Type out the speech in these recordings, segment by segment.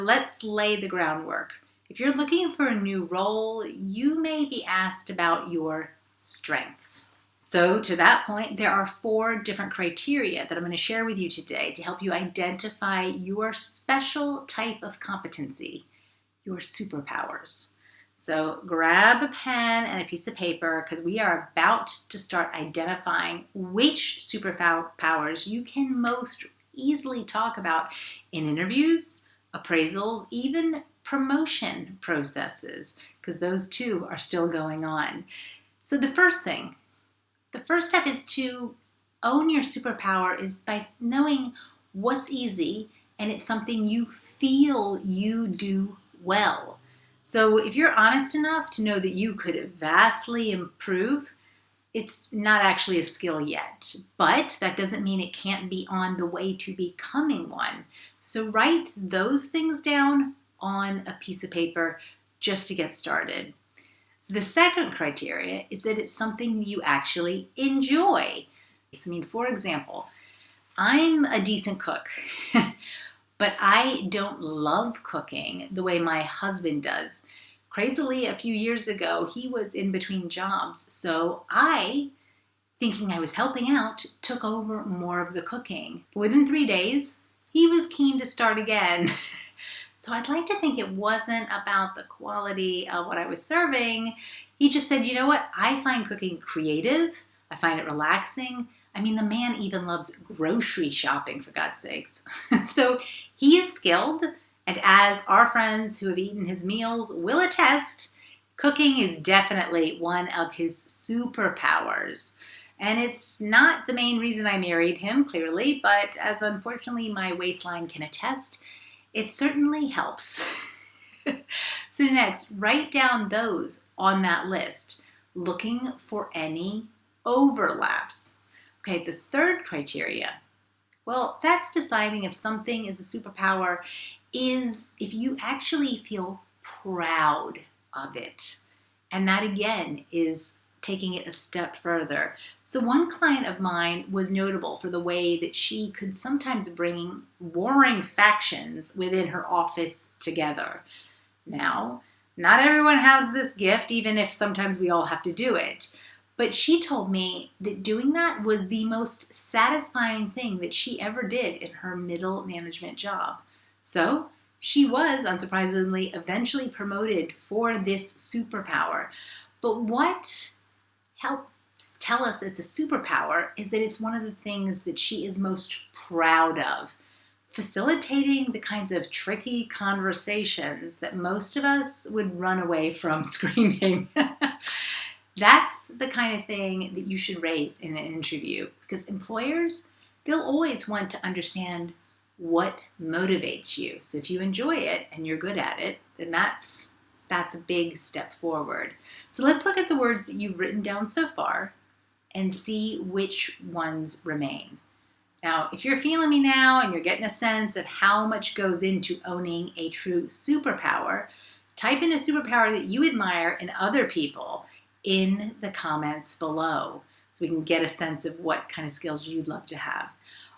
Let's lay the groundwork. If you're looking for a new role, you may be asked about your strengths. So to that point, there are 4 different criteria that I'm going to share with you today to help you identify your special type of competency, your superpowers. So grab a pen and a piece of paper because we are about to start identifying which superpowers you can most easily talk about in interviews, appraisals, even promotion processes, because those too are still going on. So the first step is to own your superpower is by knowing what's easy and it's something you feel you do well. So if you're honest enough to know that you could vastly improve, it's not actually a skill yet, but that doesn't mean it can't be on the way to becoming one. So write those things down on a piece of paper just to get started. So the second criteria is that it's something you actually enjoy. For example, I'm a decent cook, but I don't love cooking the way my husband does. Crazily, a few years ago, he was in between jobs, so I, thinking I was helping out, took over more of the cooking. Within 3 days, he was keen to start again. So I'd like to think it wasn't about the quality of what I was serving. He just said, you know what, I find cooking creative, I find it relaxing. The man even loves grocery shopping, for God's sakes. So he is skilled. And as our friends who have eaten his meals will attest, cooking is definitely one of his superpowers. And it's not the main reason I married him, clearly, but as unfortunately my waistline can attest, it certainly helps. So next, write down those on that list, looking for any overlaps. Okay, the third criteria, well, that's deciding if something is a superpower is if you actually feel proud of it. And that again is taking it a step further. So one client of mine was notable for the way that she could sometimes bring warring factions within her office together. Now, not everyone has this gift, even if sometimes we all have to do it. But she told me that doing that was the most satisfying thing that she ever did in her middle management job. So she was, unsurprisingly, eventually promoted for this superpower. But what helps tell us it's a superpower is that it's one of the things that she is most proud of. Facilitating the kinds of tricky conversations that most of us would run away from screaming. That's the kind of thing that you should raise in an interview because employers, they'll always want to understand what motivates you. So if you enjoy it and you're good at it, then that's a big step forward. So let's look at the words that you've written down so far and see which ones remain. Now, if you're feeling me now and you're getting a sense of how much goes into owning a true superpower, type in a superpower that you admire in other people in the comments below so we can get a sense of what kind of skills you'd love to have.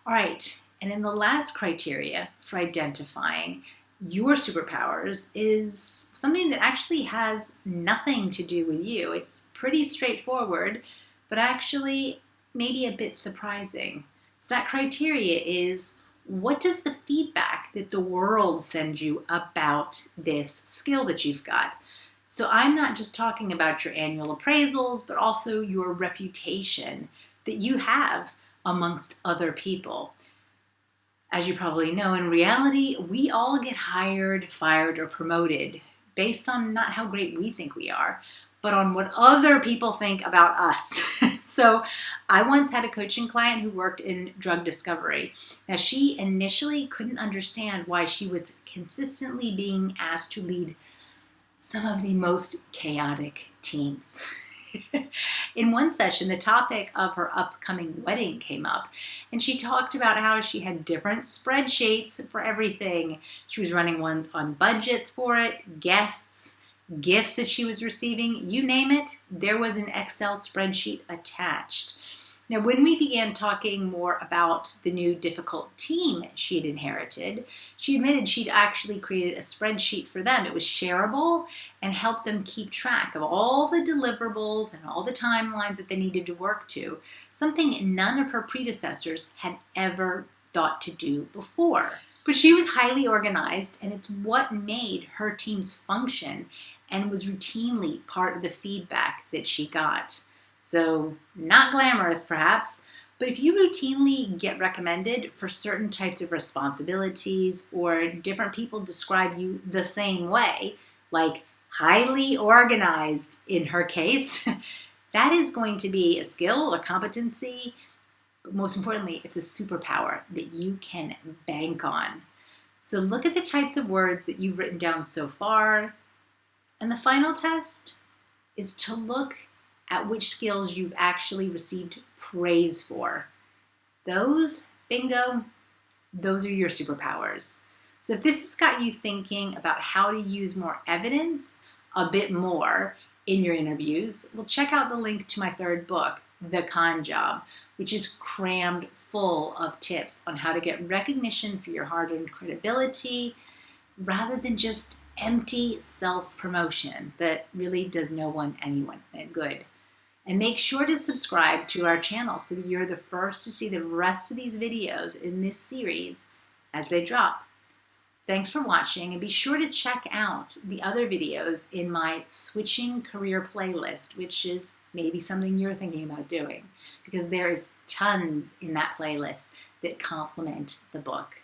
All right, and then the last criteria for identifying your superpowers is something that actually has nothing to do with you. It's pretty straightforward, but actually maybe a bit surprising. So that criteria is, what does the feedback that the world sends you about this skill that you've got? So I'm not just talking about your annual appraisals, but also your reputation that you have amongst other people. As you probably know, in reality, we all get hired, fired, or promoted based on not how great we think we are, but on what other people think about us. So I once had a coaching client who worked in drug discovery. Now, she initially couldn't understand why she was consistently being asked to lead some of the most chaotic teams. In one session, the topic of her upcoming wedding came up, and she talked about how she had different spreadsheets for everything. She was running ones on budgets for it, guests, gifts that she was receiving, you name it, there was an Excel spreadsheet attached. Now, when we began talking more about the new difficult team she'd inherited, she admitted she'd actually created a spreadsheet for them. It was shareable and helped them keep track of all the deliverables and all the timelines that they needed to work to, something none of her predecessors had ever thought to do before. But she was highly organized, and it's what made her teams function and was routinely part of the feedback that she got. So, not glamorous perhaps, but if you routinely get recommended for certain types of responsibilities or different people describe you the same way, like highly organized in her case, that is going to be a skill, a competency, but most importantly, it's a superpower that you can bank on. So look at the types of words that you've written down so far, and the final test is to look at which skills you've actually received praise for. Those, bingo, those are your superpowers. So if this has got you thinking about how to use more evidence a bit more in your interviews, well, check out the link to my third book, The Con Job, which is crammed full of tips on how to get recognition for your hard-earned credibility rather than just empty self-promotion that really does no one anyone good. And make sure to subscribe to our channel so that you're the first to see the rest of these videos in this series as they drop. Thanks for watching, and be sure to check out the other videos in my Switching Career playlist, which is maybe something you're thinking about doing, because there is tons in that playlist that complement the book.